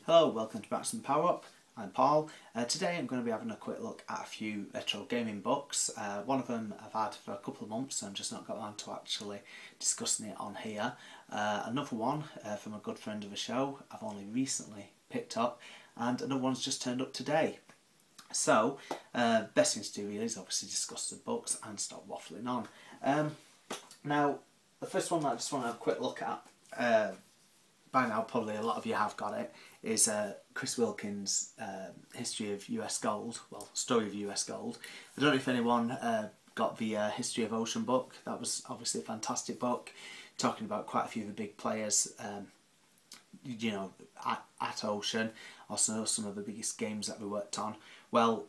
Hello, welcome to Bats and Power Up. I'm Paul. Today I'm going to be having a quick look at a few retro gaming books. One of them I've had for a couple of months, so I've just not got around to actually discussing it on here. Another one from a good friend of the show I've only recently picked up, and another one's just turned up today. So, best thing to do really is obviously discuss the books and stop waffling on. Now, the first one that I just want to have a quick look at, by now probably a lot of you have got it, is Chris Wilkins' History of US Gold, well, Story of US Gold. I don't know if anyone got the History of Ocean book. That was obviously a fantastic book, talking about quite a few of the big players, you know, at Ocean, also some of the biggest games that we worked on. Well,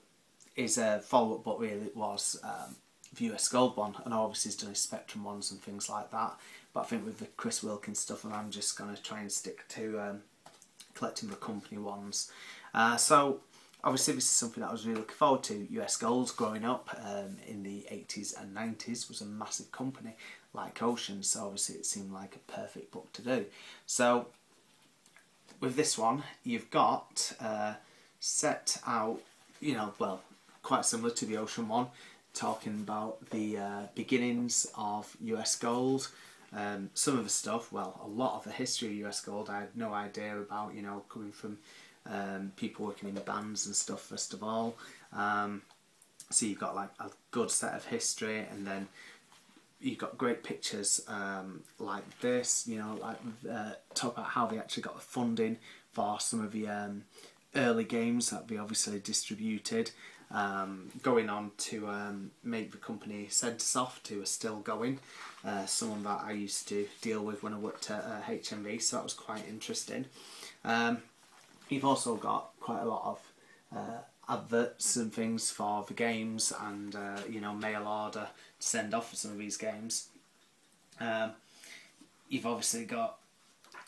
his follow-up book really was the US Gold one, and obviously he's done his Spectrum ones and things like that, but I think with the Chris Wilkins stuff, and I'm just going to try and stick to collecting the company ones. So obviously this is something that I was really looking forward to. US Gold growing up in the 80s and 90s was a massive company like Ocean, so obviously it seemed like a perfect book to do. So with this one you've got set out, you know, well, quite similar to the Ocean one, talking about the beginnings of US Gold. Some of the stuff, well, a lot of the history of US Gold I had no idea about, you know, coming from people working in bands and stuff first of all. So you've got like a good set of history, and then you've got great pictures like this, you know, like talk about how they actually got the funding for some of the early games that they obviously distributed. Going on to make the company Centresoft, who are still going, someone that I used to deal with when I worked at HMV, so that was quite interesting. You've also got quite a lot of adverts and things for the games, and you know, mail order to send off for some of these games. You've obviously got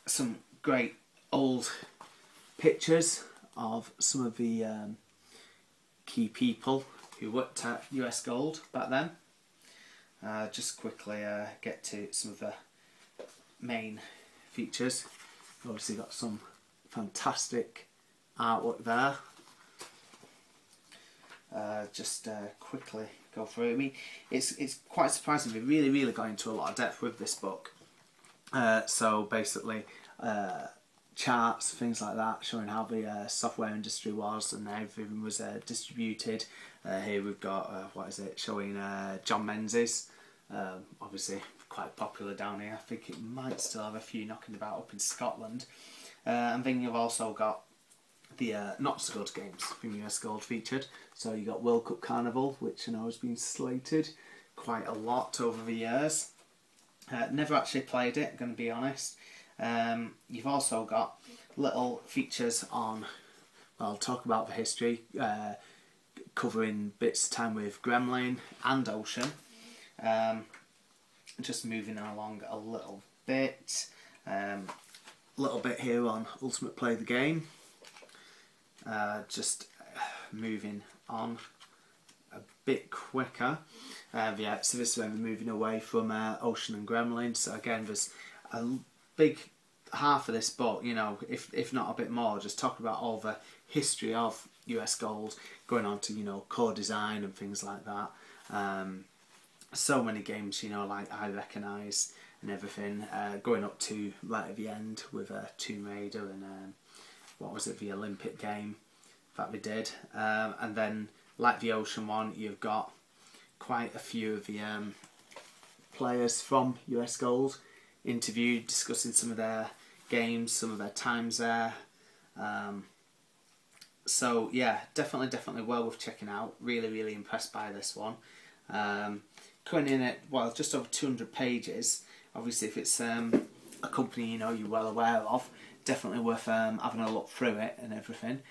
some great old pictures of some of the key people who worked at US Gold back then. Just quickly get to some of the main features. You've obviously got some fantastic artwork there. Just quickly go through it. I mean, it's quite surprising. We really got into a lot of depth with this book. So basically, charts, things like that, showing how the software industry was and everything was distributed. Here we've got, what is it, showing John Menzies, obviously quite popular down here. I think it might still have a few knocking about up in Scotland. And then you've also got the not so good games from US Gold featured. So you got World Cup Carnival, which I know has been slated quite a lot over the years. Never actually played it, I'm going to be honest. You've also got little features on, well, I'll talk about the history, covering bits of time with Gremlin and Ocean. Just moving along a little bit here on Ultimate Play the Game. Just moving on a bit quicker. Yeah, so this is when we're moving away from Ocean and Gremlin. So again, there's a big half of this book, you know, if not a bit more, just talking about all the history of US Gold, going on to, you know, core design and things like that. So many games, you know, like I Recognise and everything, going up to right at the end with Tomb Raider and what was it, the Olympic game that we did. And then, like the Ocean one, you've got quite a few of the players from US Gold interviewed, discussing some of their games, some of their times there. So yeah, definitely well worth checking out. Really impressed by this one. Coming in at, well, just over 200 pages. Obviously if it's a company, you know, you're well aware of, definitely worth having a look through it and everything.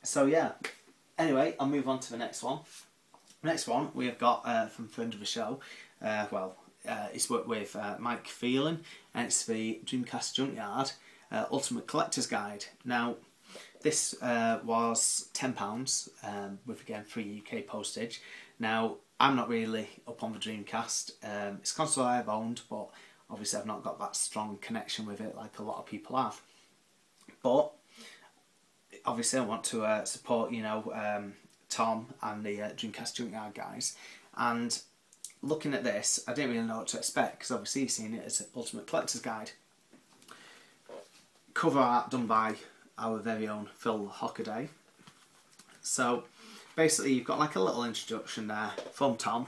So yeah, anyway, I'll move on to the next one. Next one we have got from friend of the show, it's worked with Mike Phelan, and it's the Dreamcast Junkyard Ultimate Collector's Guide. Now, this was £10 with, again, free UK postage. Now, I'm not really up on the Dreamcast. It's a console I've owned, but obviously I've not got that strong connection with it like a lot of people have. But obviously I want to support, you know, Tom and the Dreamcast Junkyard guys, and looking at this, I didn't really know what to expect, because obviously you've seen it as an Ultimate Collector's Guide. Cover art done by our very own Phil Hockaday. So basically you've got like a little introduction there from Tom,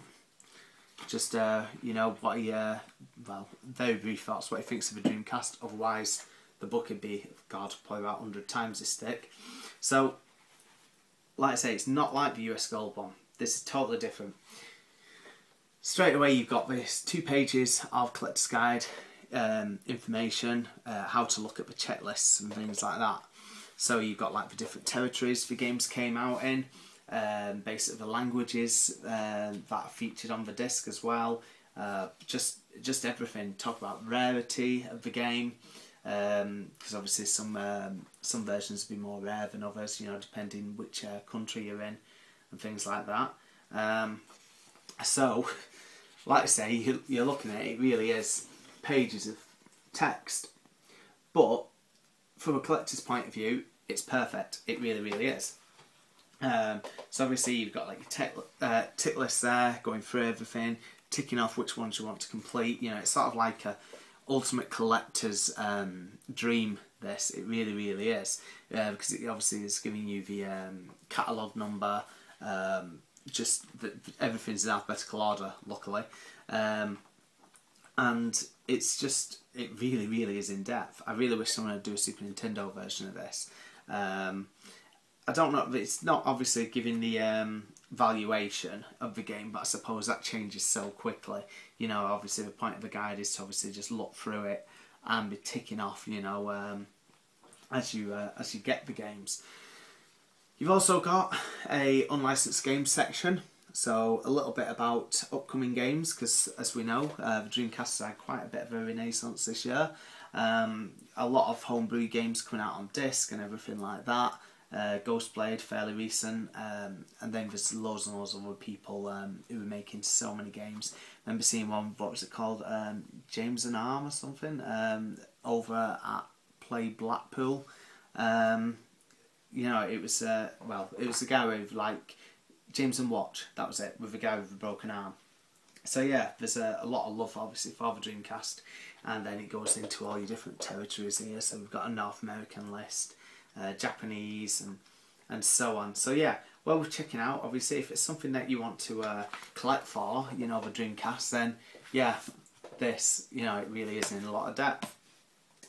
just you know, what he well, very brief thoughts, what he thinks of a Dreamcast. Otherwise the book would be, God, probably about 100 times this thick. So like I say, it's not like the US Gold one. This is totally different. Straight away you've got this 2 pages of Collector's Guide information, how to look at the checklists and things like that. So you've got like the different territories the games came out in, basically the languages that are featured on the disc as well, just everything. Talk about rarity of the game, because obviously some versions will be more rare than others, you know, depending which country you're in and things like that. So like I say, you're looking at it, it really is pages of text, but from a collector's point of view it's perfect. It really, really is. So obviously you've got like your tick list there, going through everything, ticking off which ones you want to complete. You know, it's sort of like a ultimate collector's dream, this. It really, really is, because it obviously is giving you the catalogue number, just everything's in alphabetical order, luckily, and it's just, it really, really is in depth. I really wish someone would do a Super Nintendo version of this. I don't know, it's not obviously giving the valuation of the game, but I suppose that changes so quickly. You know, obviously the point of the guide is to obviously just look through it and be ticking off, you know, as you get the games. You've also got a unlicensed games section, so a little bit about upcoming games, because as we know, the Dreamcast has had quite a bit of a renaissance this year. A lot of homebrew games coming out on disc and everything like that. Ghostblade, fairly recent, and then there's loads and loads of other people who are making so many games. I remember seeing one, what was it called, James and Arm or something, over at Play Blackpool. You know, it was well, it was the guy with like James and Watch, that was it, with the guy with the broken arm. So yeah, there's a lot of love obviously for the Dreamcast, and then it goes into all your different territories here. So we've got a North American list, Japanese, and so on. So yeah, well, we're checking out. Obviously, if it's something that you want to collect for, you know, the Dreamcast, then yeah, this, you know, it really is in a lot of depth.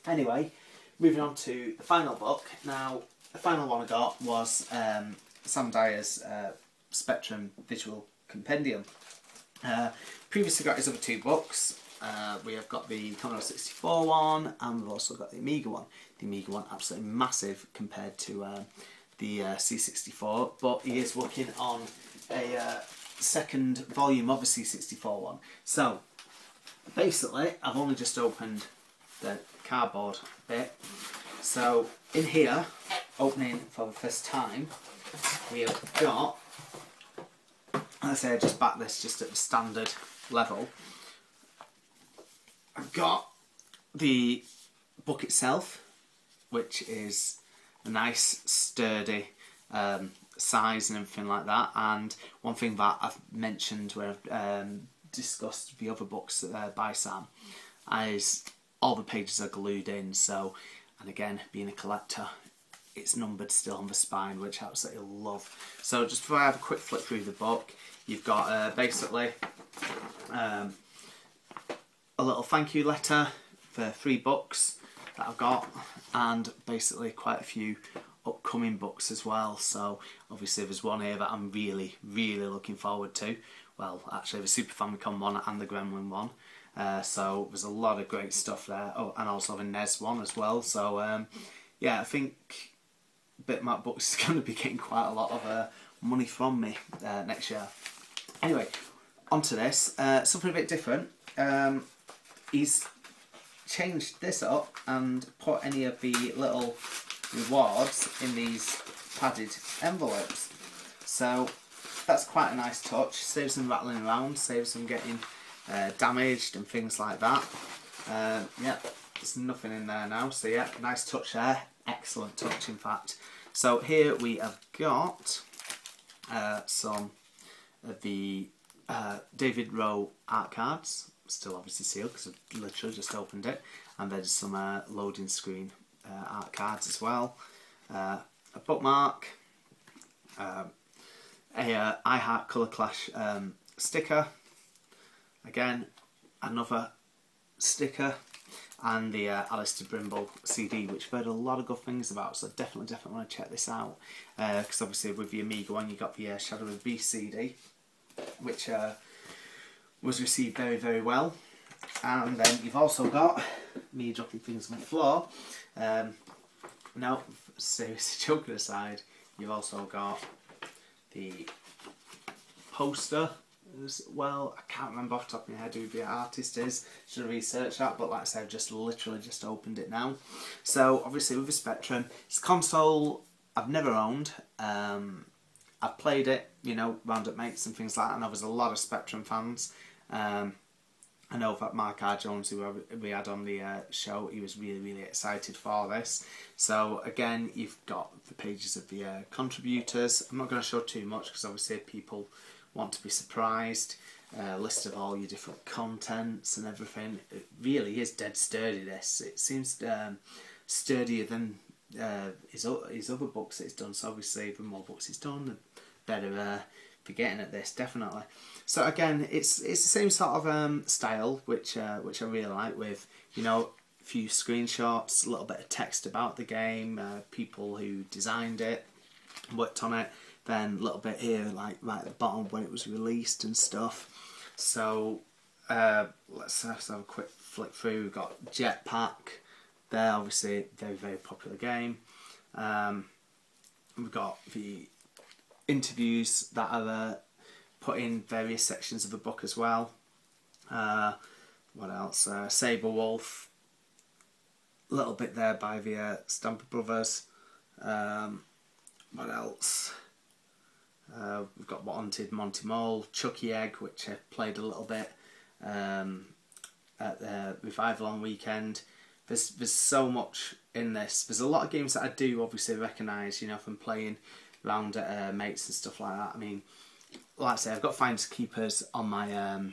Anyway, moving on to the final book. Now, the final one I got was Sam Dyer's Spectrum Visual Compendium. Previously got his other 2 books. We have got the Commodore 64 one, and we've also got the Amiga one. The Amiga one absolutely massive compared to the C64, but he is working on a second volume of the C64 one. So basically, I've only just opened the cardboard bit. So in here, opening for the first time, we have got, let's say I just back this just at the standard level. I've got the book itself, which is a nice sturdy size and everything like that. And one thing that I've mentioned where I've discussed the other books by Sam is all the pages are glued in. So, and again, being a collector, it's numbered still on the spine, which I absolutely love. So just before I have a quick flip through the book, you've got basically a little thank you letter for 3 books that I've got, and basically quite a few upcoming books as well. So obviously there's one here that I'm really, really looking forward to. Well, actually the Super Famicom one and the Gremlin one. So there's a lot of great stuff there. Oh, and also the NES one as well. So yeah, I think Bitmap Books is going to be getting quite a lot of money from me next year. Anyway, on to this. Something a bit different. He's changed this up and put any of the little rewards in these padded envelopes. So that's quite a nice touch. Saves them rattling around, saves them getting damaged and things like that. Yeah, there's nothing in there now, so yeah, nice touch there. excellent touch, in fact. So here we have got some of the David Rowe art cards, still obviously sealed because I've literally just opened it, and there's some loading screen art cards as well, a bookmark, a I Heart Colour Clash sticker, again another sticker, and the Alistair Brimble CD, which I've heard a lot of good things about, so definitely want to check this out, because obviously with the Amiga one you got the Shadow of the Beast CD, which was received very well. And then you've also got, me dropping things on the floor, no, seriously, joking aside, you've also got the poster as well. I can't remember off the top of my head who the artist is, should have researched that, but like I said, I've just literally just opened it now. So obviously with the Spectrum, it's a console I've never owned. I've played it, you know, round at mates and things like that, and there was a lot of Spectrum fans. I know that Mark R. Jones, who we had on the show, he was really excited for this. So again, you've got the pages of the contributors. I'm not going to show too much because obviously people want to be surprised. List of all your different contents and everything. It really is dead sturdy, this. It seems sturdier than his other books that he's done. So obviously the more books he's done, the better for getting at this, definitely. So again, it's the same sort of style, which I really like, with, you know, a few screenshots, a little bit of text about the game, people who designed it, worked on it, then a little bit here, like right at the bottom when it was released and stuff. So let's have a quick flick through. We've got Jetpack there, obviously very popular game. We've got the interviews that are put in various sections of the book as well. What else? Sabre Wolf, a little bit there by the Stamper Brothers. What else? We've got Wanted, Monty Mole, Chucky Egg, which I played a little bit at the Revival on weekend. There's so much in this. There's a lot of games that I do obviously recognise, you know, from playing round at mates and stuff like that. I mean, like I say, I've got Finders Keepers on my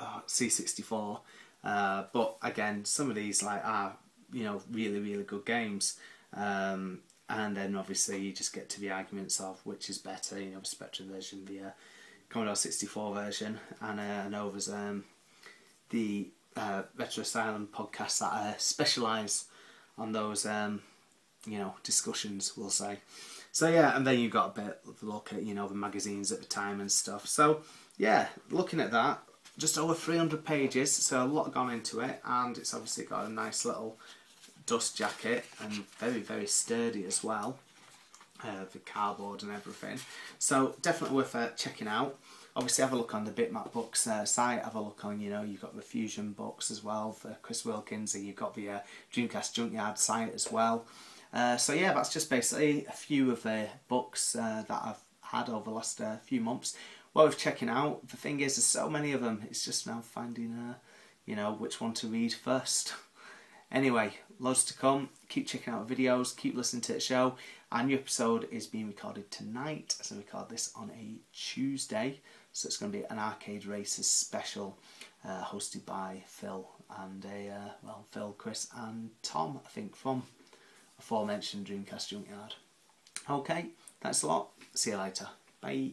C64, but again, some of these like are, you know, really good games. And then obviously you just get to the arguments of which is better, you know, the Spectrum version, the Commodore 64 version, and I know there's the Retro Asylum podcasts that specialise on those, you know, discussions, we'll say. So yeah, and then you've got a bit of a look at, you know, the magazines at the time and stuff. So yeah, looking at that, just over 300 pages, so a lot gone into it, and it's obviously got a nice little dust jacket and very sturdy as well, the cardboard and everything. So definitely worth checking out. Obviously have a look on the Bitmap Books site, have a look on, you know, you've got the Fusion books as well for Chris Wilkins, and you've got the Dreamcast Junkyard site as well. So yeah, that's just basically a few of the books that I've had over the last few months. Worth checking out. The thing is, there's so many of them, it's just now finding, you know, which one to read first. Anyway, loads to come. Keep checking out videos, keep listening to the show. Our new episode is being recorded tonight, as I record this on a Tuesday. So it's going to be an Arcade Races special, hosted by Phil and Phil, Chris and Tom, I think, from aforementioned Dreamcast Junkyard. Okay, thanks a lot. See you later. Bye.